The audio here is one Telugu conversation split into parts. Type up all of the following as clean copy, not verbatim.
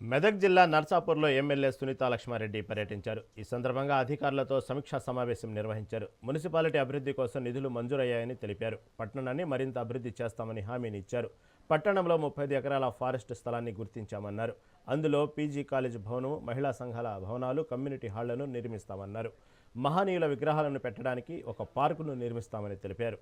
మెదక్ జిల్లా నర్సాపూర్లో ఎమ్మెల్యే సునీతా లక్ష్మారెడ్డి పర్యటించారు. ఈ సందర్భంగా అధికారులతో సమీక్షా సమావేశం నిర్వహించారు. మున్సిపాలిటీ అభివృద్ధి కోసం నిధులు మంజూరయ్యాయని తెలిపారు. పట్టణాన్ని మరింత అభివృద్ధి చేస్తామని హామీని ఇచ్చారు. పట్టణంలో 35 ఎకరాల ఫారెస్ట్ స్థలాన్ని గుర్తించామన్నారు. అందులో పీజీ కాలేజ్ భవనం, మహిళా సంఘాల భవనాలు, కమ్యూనిటీ హాళ్లను నిర్మిస్తామన్నారు. మహనీయుల విగ్రహాలను పెట్టడానికి ఒక పార్కును నిర్మిస్తామని తెలిపారు.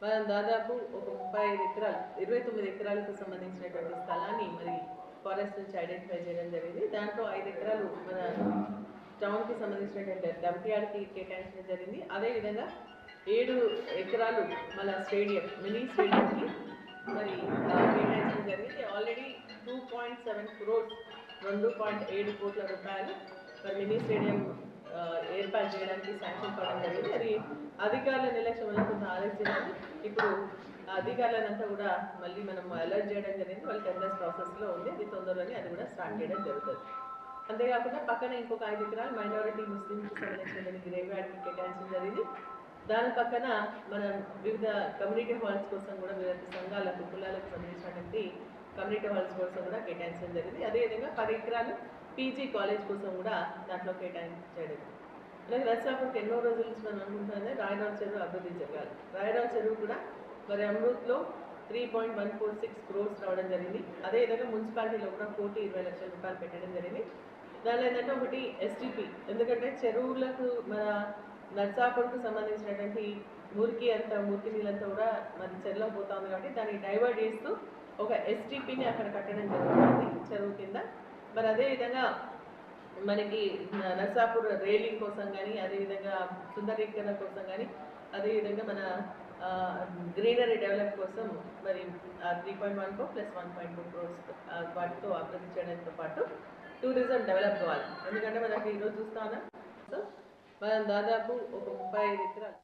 మనం దాదాపు ఒక 35 ఎకరాలు 29 ఎకరాలకు సంబంధించినటువంటి స్థలాన్ని మరి ఫారెస్ట్ నుంచి ఐడెంటిఫై చేయడం జరిగింది. దాంట్లో 5 ఎకరాలు మన టౌన్కి సంబంధించినటువంటి డంప్ యార్డ్కి కేటాయించడం జరిగింది. అదేవిధంగా 7 ఎకరాలు మన స్టేడియం, మినీ స్టేడియంకి మరి కేటాయించడం జరిగింది. ఆల్రెడీ 2.7 crores 2.7 కోట్ల రూపాయలు మరి మినీ స్టేడియం ఏర్పాటు చేయడానికి శాంక్షన్ పడడం జరిగింది. అది అధికారుల నిర్లక్ష్యం వల్ల కొంత ఆలస్యం. ఇప్పుడు అధికారులనంతా కూడా మళ్ళీ మనం అలర్ట్ చేయడం జరిగింది. వాళ్ళు టెండర్స్ ప్రాసెస్లో ఉంది. అది తొందరలోనే అది కూడా స్టార్ట్ చేయడం జరుగుతుంది. అంతేకాకుండా పక్కన ఇంకొక 5 ఎకరాలు మైనారిటీ ముస్లింకి సంబంధించిన గ్రేవ్ యార్డ్కి కేటాయించడం జరిగింది. దాని పక్కన మనం వివిధ కమ్యూనిటీ హాల్స్ కోసం కూడా వివిధ సంఘాలకు, కులాలకు సంబంధించినటువంటి కమ్యూనిటీ హాల్స్ కోసం కూడా కేటాయించడం జరిగింది. అదేవిధంగా 10 ఎకరాలు పీజీ కాలేజ్ కోసం కూడా దాంట్లో కేటాయించడం. అలాగే నర్సాపూర్కి ఎన్నో రోజుల నుంచి మనం అనుకుంటున్నది రాయరావు చెరువు అభివృద్ధి జరగాలి. రాయరావు చెరువు కూడా మరి అమృత్లో 3.146 crores రావడం జరిగింది. అదేవిధంగా మున్సిపాలిటీలో కూడా 1,20,00,000 రూపాయలు పెట్టడం జరిగింది. దానిలో ఏంటంటే ఒకటి ఎస్టీపీ, ఎందుకంటే చెరువులకు మన నర్సాపూర్కు సంబంధించినటువంటి మురికి నీళ్ళంతా కూడా మరి చెరువులో పోతా ఉంది కాబట్టి దాన్ని డైవర్ట్ చేస్తూ ఒక ఎస్టీపీని అక్కడ కట్టడం జరుగుతుంది చెరువు కింద. మరి అదేవిధంగా మనకి నర్సాపూర్ రైలింగ్ కోసం కానీ, అదేవిధంగా సుందరీకరణ కోసం కానీ, అదేవిధంగా మన గ్రీనరీ డెవలప్ కోసం మరి 3.14 + 1.2 crores వాటితో అభివృద్ధి చేయడంతో పాటు టూరిజం డెవలప్ కావాలి. ఎందుకంటే మనకి ఈరోజు చూస్తా ఉన్నాం, సో మనం దాదాపు ఒక 35 ఎకరాలు